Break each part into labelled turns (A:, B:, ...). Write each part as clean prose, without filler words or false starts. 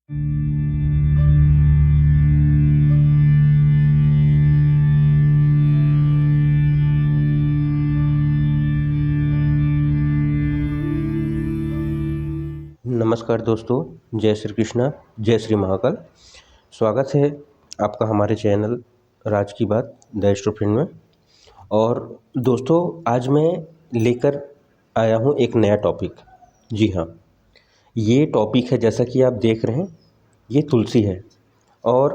A: नमस्कार दोस्तों, जय श्री कृष्णा, जय श्री महाकाल। स्वागत है आपका हमारे चैनल राज की बात द एस्ट्रो में। और दोस्तों, आज मैं लेकर आया हूँ एक नया टॉपिक। जी हाँ, ये टॉपिक है, जैसा कि आप देख रहे हैं, ये तुलसी है। और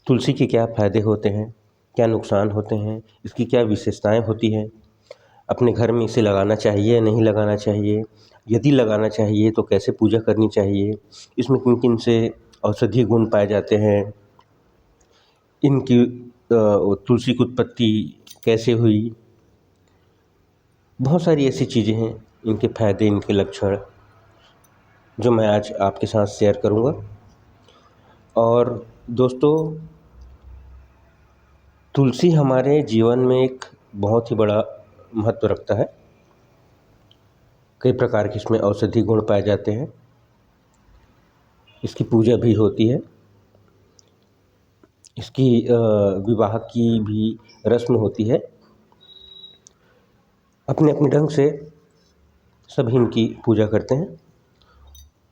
A: तुलसी के क्या फ़ायदे होते हैं, क्या नुकसान होते हैं, इसकी क्या विशेषताएं होती हैं, अपने घर में इसे लगाना चाहिए या नहीं लगाना चाहिए, यदि लगाना चाहिए तो कैसे पूजा करनी चाहिए, इसमें किन किन से औषधीय गुण पाए जाते हैं, इनकी तुलसी की उत्पत्ति कैसे हुई, बहुत सारी ऐसी चीज़ें हैं, इनके फायदे, इनके लक्षण, जो मैं आज आपके साथ शेयर करूँगा। और दोस्तों, तुलसी हमारे जीवन में एक बहुत ही बड़ा महत्व रखता है। कई प्रकार के इसमें औषधीय गुण पाए जाते हैं, इसकी पूजा भी होती है, इसकी विवाह की भी रस्म होती है। अपने अपने ढंग से सभी इनकी पूजा करते हैं।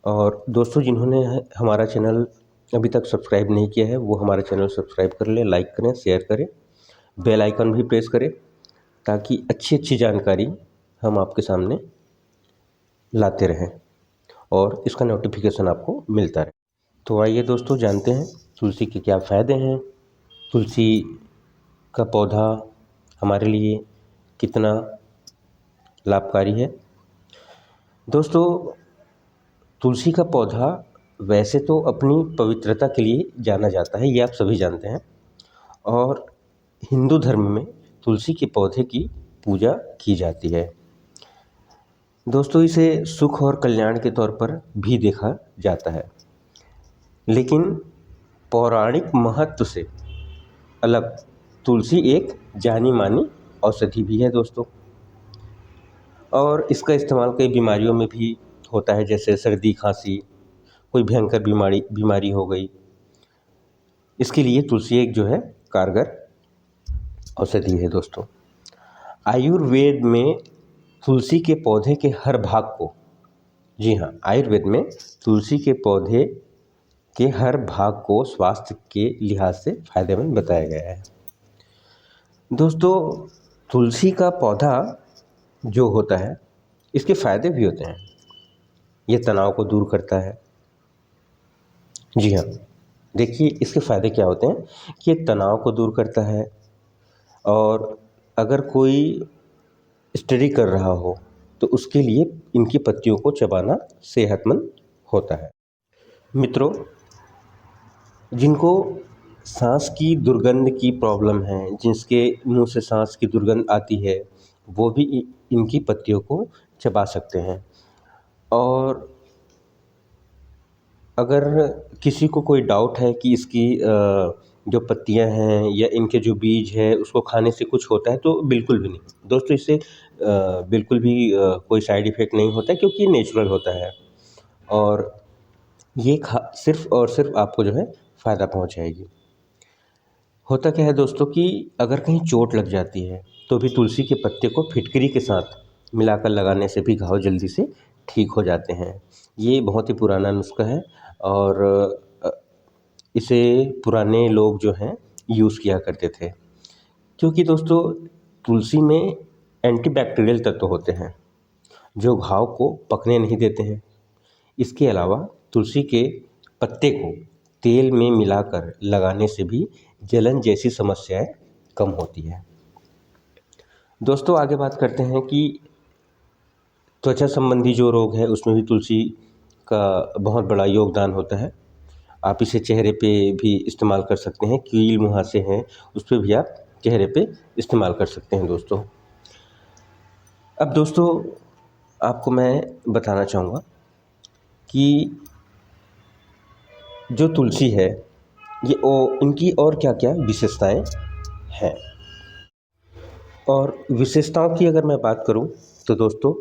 A: और दोस्तों, जिन्होंने हमारा चैनल अभी तक सब्सक्राइब नहीं किया है, वो हमारा चैनल सब्सक्राइब कर लें, लाइक करें, शेयर करें, बेल आइकन भी प्रेस करें, ताकि अच्छी अच्छी जानकारी हम आपके सामने लाते रहें और इसका नोटिफिकेशन आपको मिलता रहे। तो आइए दोस्तों, जानते हैं तुलसी के क्या फ़ायदे हैं, तुलसी का पौधा हमारे लिए कितना लाभकारी है। दोस्तों, तुलसी का पौधा वैसे तो अपनी पवित्रता के लिए जाना जाता है, ये आप सभी जानते हैं। और हिंदू धर्म में तुलसी के पौधे की पूजा की जाती है। दोस्तों, इसे सुख और कल्याण के तौर पर भी देखा जाता है, लेकिन पौराणिक महत्व से अलग तुलसी एक जानी मानी औषधि भी है दोस्तों। और इसका इस्तेमाल कई बीमारियों में भी होता है, जैसे सर्दी खांसी, कोई भयंकर बीमारी हो गई, इसके लिए तुलसी एक जो है कारगर औषधि है दोस्तों। आयुर्वेद में तुलसी के पौधे के हर भाग को, जी हाँ, आयुर्वेद में तुलसी के पौधे के हर भाग को स्वास्थ्य के लिहाज से फायदेमंद बताया गया है। दोस्तों, तुलसी का पौधा जो होता है, इसके फ़ायदे भी होते हैं। ये तनाव को दूर करता है। जी हाँ, देखिए इसके फ़ायदे क्या होते हैं कि ये तनाव को दूर करता है। और अगर कोई स्टडी कर रहा हो तो उसके लिए इनकी पत्तियों को चबाना सेहतमंद होता है। मित्रों, जिनको सांस की दुर्गंध की प्रॉब्लम है, जिसके मुंह से सांस की दुर्गंध आती है, वो भी इनकी पत्तियों को चबा सकते हैं। और अगर किसी को कोई डाउट है कि इसकी जो पत्तियां हैं या इनके जो बीज है उसको खाने से कुछ होता है, तो बिल्कुल भी नहीं दोस्तों, इससे बिल्कुल भी कोई साइड इफ़ेक्ट नहीं होता है, क्योंकि ये नेचुरल होता है। और ये सिर्फ़ और सिर्फ़ आपको जो है फ़ायदा पहुंचाएगी। होता क्या है दोस्तों कि अगर कहीं चोट लग जाती है तो भी तुलसी के पत्ते को फिटकरी के साथ मिलाकर लगाने से भी घाव जल्दी से ठीक हो जाते हैं। ये बहुत ही पुराना नुस्खा है और इसे पुराने लोग जो हैं यूज़ किया करते थे, क्योंकि दोस्तों तुलसी में एंटीबैक्टीरियल तत्व होते हैं जो घाव को पकने नहीं देते हैं। इसके अलावा तुलसी के पत्ते को तेल में मिलाकर लगाने से भी जलन जैसी समस्याएं कम होती है। दोस्तों, आगे बात करते हैं कि त्वचा संबंधी जो रोग है उसमें भी तुलसी का बहुत बड़ा योगदान होता है। आप इसे चेहरे पे भी इस्तेमाल कर सकते हैं, कील मुहासे हैं उस पर भी आप चेहरे पे इस्तेमाल कर सकते हैं दोस्तों। अब दोस्तों, आपको मैं बताना चाहूँगा कि जो तुलसी है ये इनकी और क्या क्या विशेषताएं हैं। और विशेषताओं की अगर मैं बात करूं तो दोस्तों,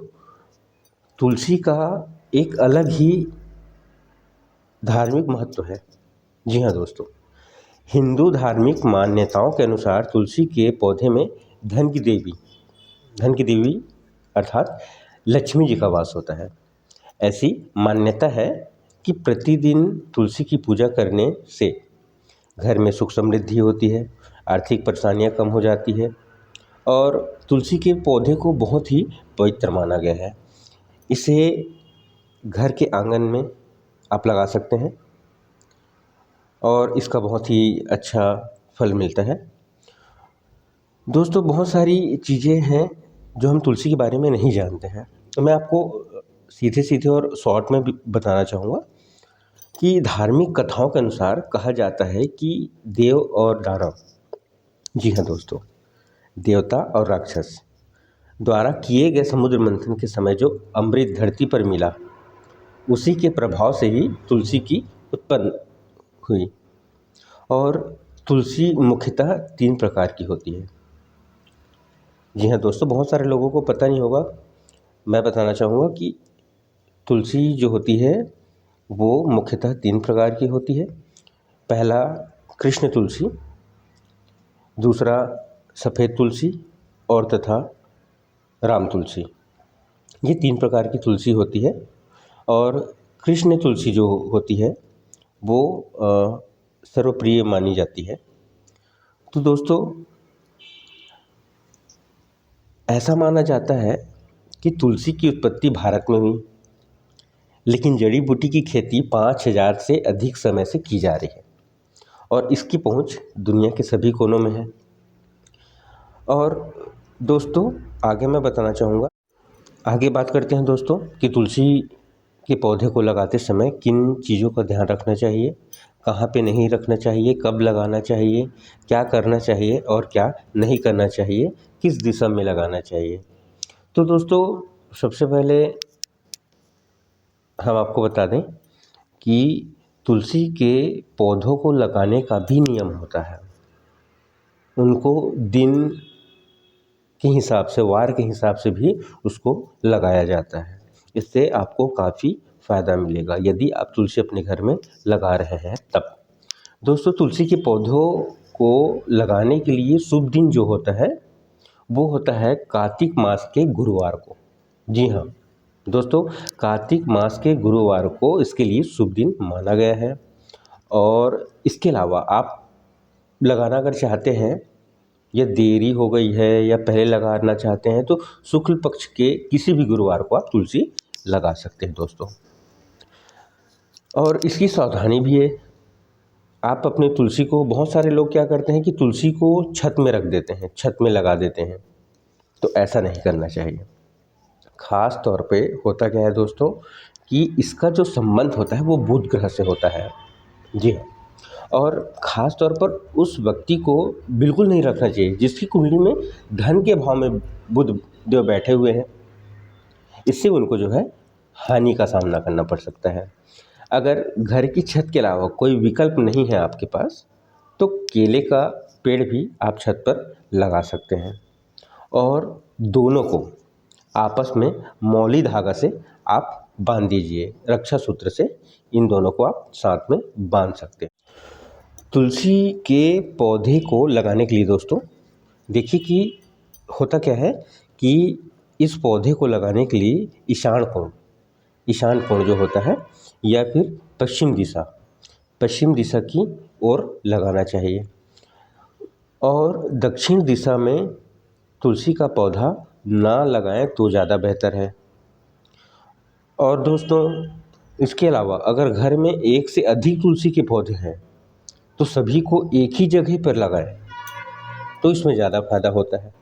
A: तुलसी का एक अलग ही धार्मिक महत्व है। जी हाँ दोस्तों, हिंदू धार्मिक मान्यताओं के अनुसार तुलसी के पौधे में धन की देवी अर्थात लक्ष्मी जी का वास होता है। ऐसी मान्यता है कि प्रतिदिन तुलसी की पूजा करने से घर में सुख समृद्धि होती है, आर्थिक परेशानियां कम हो जाती है और तुलसी के पौधे को बहुत ही पवित्र माना गया है। इसे घर के आंगन में आप लगा सकते हैं और इसका बहुत ही अच्छा फल मिलता है। दोस्तों, बहुत सारी चीज़ें हैं जो हम तुलसी के बारे में नहीं जानते हैं, तो मैं आपको सीधे सीधे और शॉर्ट में भी बताना चाहूँगा कि धार्मिक कथाओं के अनुसार कहा जाता है कि देव और दानव, जी हाँ दोस्तों, देवता और राक्षस द्वारा किए गए समुद्र मंथन के समय जो अमृत धरती पर मिला, उसी के प्रभाव से ही तुलसी की उत्पन्न हुई। और तुलसी मुख्यतः 3 प्रकार की होती है। जी हाँ दोस्तों, बहुत सारे लोगों को पता नहीं होगा, मैं बताना चाहूँगा कि तुलसी जो होती है वो मुख्यतः 3 प्रकार की होती है। पहला कृष्ण तुलसी, दूसरा सफ़ेद तुलसी और तथा राम तुलसी। ये 3 प्रकार की तुलसी होती है और कृष्ण तुलसी जो होती है वो सर्वप्रिय मानी जाती है। तो दोस्तों, ऐसा माना जाता है कि तुलसी की उत्पत्ति भारत में हुई, लेकिन जड़ी बूटी की खेती 5000 से अधिक समय से की जा रही है और इसकी पहुंच दुनिया के सभी कोनों में है। और दोस्तों, आगे मैं बताना चाहूँगा, आगे बात करते हैं दोस्तों कि तुलसी के पौधे को लगाते समय किन चीज़ों का ध्यान रखना चाहिए, कहाँ पे नहीं रखना चाहिए, कब लगाना चाहिए, क्या करना चाहिए और क्या नहीं करना चाहिए, किस दिशा में लगाना चाहिए। तो दोस्तों, सबसे पहले हम आपको बता दें कि तुलसी के पौधों को लगाने का भी नियम होता है। उनको दिन के हिसाब से, वार के हिसाब से भी उसको लगाया जाता है। इससे आपको काफ़ी फ़ायदा मिलेगा यदि आप तुलसी अपने घर में लगा रहे हैं तब। दोस्तों, तुलसी के पौधों को लगाने के लिए शुभ दिन जो होता है वो होता है कार्तिक मास के गुरुवार को। जी हाँ दोस्तों, कार्तिक मास के गुरुवार को इसके लिए शुभ दिन माना गया है। और इसके अलावा आप लगाना अगर चाहते हैं या देरी हो गई है या पहले लगाना चाहते हैं तो शुक्ल पक्ष के किसी भी गुरुवार को आप तुलसी लगा सकते हैं दोस्तों। और इसकी सावधानी भी है। आप अपने तुलसी को, बहुत सारे लोग क्या करते हैं कि तुलसी को छत में रख देते हैं, छत में लगा देते हैं, तो ऐसा नहीं करना चाहिए। ख़ास तौर पे होता क्या है दोस्तों कि इसका जो संबंध होता है वो बुध ग्रह से होता है। जी हाँ, और ख़ास तौर पर उस व्यक्ति को बिल्कुल नहीं रखना चाहिए जिसकी कुंडली में धन के भाव में बुध देव बैठे हुए हैं। इससे उनको जो है हानि का सामना करना पड़ सकता है। अगर घर की छत के अलावा कोई विकल्प नहीं है आपके पास, तो केले का पेड़ भी आप छत पर लगा सकते हैं और दोनों को आपस में मौली धागा से आप बांध दीजिए, रक्षा सूत्र से इन दोनों को आप साथ में बांध सकते हैं। तुलसी के पौधे को लगाने के लिए दोस्तों देखिए कि होता क्या है कि इस पौधे को लगाने के लिए ईशान कोण जो होता है या फिर पश्चिम दिशा की ओर लगाना चाहिए। और दक्षिण दिशा में तुलसी का पौधा ना लगाएं तो ज़्यादा बेहतर है। और दोस्तों, इसके अलावा अगर घर में एक से अधिक तुलसी के पौधे हैं तो सभी को एक ही जगह पर लगाएं, तो इसमें ज़्यादा फायदा होता है।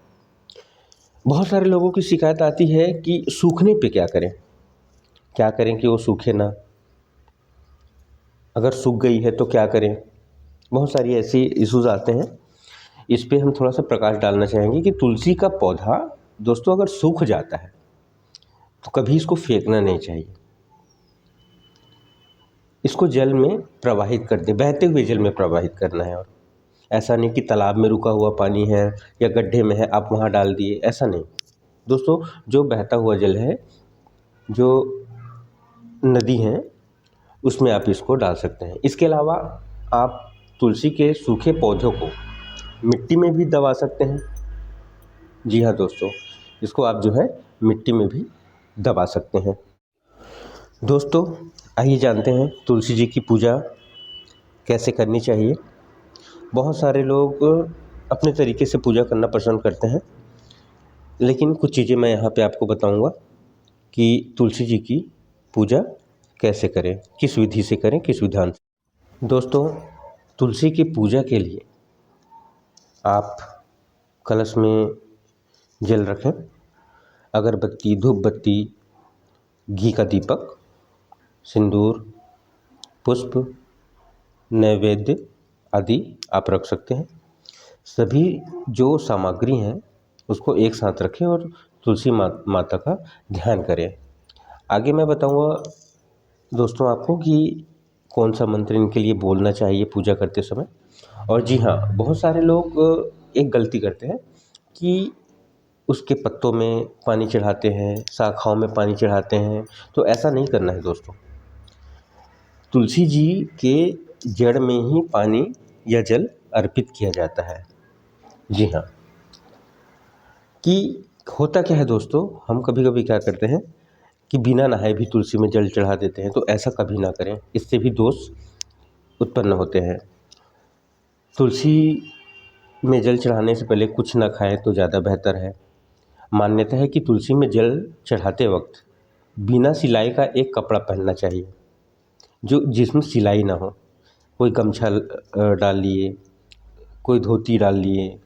A: बहुत सारे लोगों की शिकायत आती है कि सूखने पे क्या करें कि वो सूखे ना, अगर सूख गई है तो क्या करें। बहुत सारी ऐसी इश्यूज़ आते हैं। इस पे हम थोड़ा सा प्रकाश डालना चाहेंगे कि तुलसी का पौधा दोस्तों अगर सूख जाता है तो कभी इसको फेंकना नहीं चाहिए। इसको जल में प्रवाहित कर दें, बहते हुए जल में प्रवाहित करना है। और ऐसा नहीं कि तालाब में रुका हुआ पानी है या गड्ढे में है आप वहाँ डाल दिए, ऐसा नहीं। दोस्तों, जो बहता हुआ जल है, जो नदी हैं उसमें आप इसको डाल सकते हैं। इसके अलावा आप तुलसी के सूखे पौधों को मिट्टी में भी दबा सकते हैं। जी हाँ दोस्तों, इसको आप जो है मिट्टी में भी दबा सकते हैं। दोस्तों, आइए जानते हैं तुलसी जी की पूजा कैसे करनी चाहिए। बहुत सारे लोग अपने तरीके से पूजा करना पसंद करते हैं, लेकिन कुछ चीज़ें मैं यहाँ पे आपको बताऊँगा कि तुलसी जी की पूजा कैसे करें, किस विधि से करें, किस विधान से। दोस्तों, तुलसी की पूजा के लिए आप कलश में जल रखें, अगरबत्ती, धूप बत्ती, घी का दीपक, सिंदूर, पुष्प, नैवेद्य आदि आप रख सकते हैं। सभी जो सामग्री हैं उसको एक साथ रखें और तुलसी माता का ध्यान करें। आगे मैं बताऊंगा दोस्तों आपको कि कौन सा मंत्र इनके लिए बोलना चाहिए पूजा करते समय। और जी हाँ, बहुत सारे लोग एक गलती करते हैं कि उसके पत्तों में पानी चढ़ाते हैं, शाखाओं में पानी चढ़ाते हैं, तो ऐसा नहीं करना है दोस्तों। तुलसी जी के जड़ में ही पानी या जल अर्पित किया जाता है। जी हाँ, कि होता क्या है दोस्तों, हम कभी कभी क्या करते हैं कि बिना नहाए भी तुलसी में जल चढ़ा देते हैं, तो ऐसा कभी ना करें, इससे भी दोष उत्पन्न होते हैं। तुलसी में जल चढ़ाने से पहले कुछ ना खाएं तो ज़्यादा बेहतर है। मान्यता है कि तुलसी में जल चढ़ाते वक्त बिना सिलाई का एक कपड़ा पहनना चाहिए, जो जिसमें सिलाई ना हो। कोई गमछा डाल लिए, कोई धोती डाल लिए,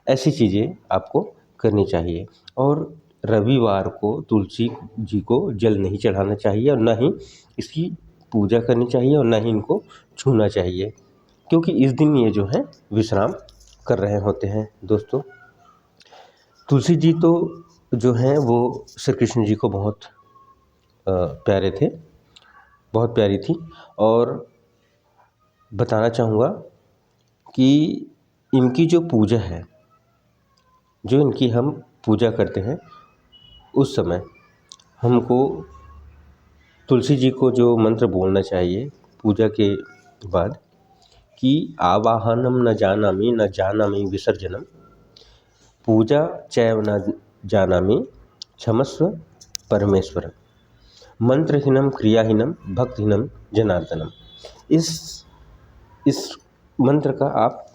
A: ऐसी चीज़ें आपको करनी चाहिए। और रविवार को तुलसी जी को जल नहीं चढ़ाना चाहिए और ना ही इसकी पूजा करनी चाहिए और ना ही इनको छूना चाहिए, क्योंकि इस दिन ये जो है विश्राम कर रहे होते हैं। दोस्तों, तुलसी जी तो जो हैं वो श्री कृष्ण जी को बहुत प्यारे थे, बहुत प्यारी थी। और बताना चाहूँगा कि इनकी जो पूजा है, जो इनकी हम पूजा करते हैं, उस समय हमको तुलसी जी को जो मंत्र बोलना चाहिए पूजा के बाद कि आवाहनम न जानामि न जानामि विसर्जनम, पूजा चैव न जानामि क्षमस्व परमेश्वर, मंत्रहीनम क्रियाहीनम भक्तिहीनम जनार्दनम। इस मंत्र का आप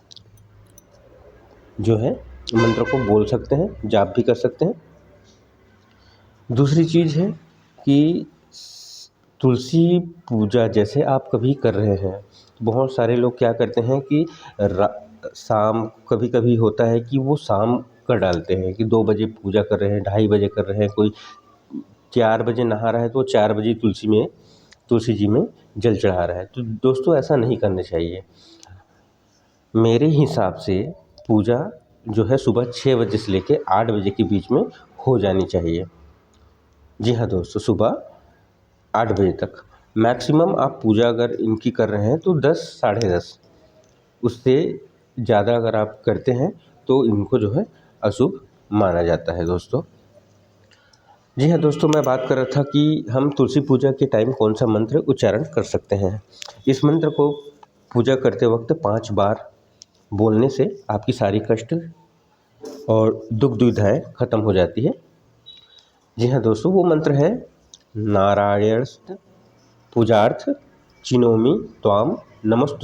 A: जो है मंत्र को बोल सकते हैं, जाप भी कर सकते हैं। दूसरी चीज़ है कि तुलसी पूजा जैसे आप कभी कर रहे हैं, बहुत सारे लोग क्या करते हैं कि शाम, कभी कभी होता है कि वो शाम का डालते हैं कि 2 बजे पूजा कर रहे हैं, 2:30 बजे कर रहे हैं, कोई 4 बजे नहा रहा है तो 4 बजे तुलसी जी में जल चढ़ा रहा है। तो दोस्तों, ऐसा नहीं करना चाहिए। मेरे हिसाब से पूजा जो है सुबह 6 बजे से लेके 8 बजे के बीच में हो जानी चाहिए। जी हाँ दोस्तों, सुबह 8 बजे तक मैक्सिमम आप पूजा अगर इनकी कर रहे हैं तो 10, साढ़े 10, उससे ज़्यादा अगर आप करते हैं तो इनको जो है अशुभ माना जाता है दोस्तों। जी हाँ दोस्तों, मैं बात कर रहा था कि हम तुलसी पूजा के टाइम कौन सा मंत्र उच्चारण कर सकते हैं। इस मंत्र को पूजा करते वक्त 5 बार बोलने से आपकी सारी कष्ट और दुख दुविधाएं खत्म हो जाती है। जी हाँ दोस्तों, वो मंत्र है नारायण पूजार्थ चिनोमि त्वाम नमस्तु।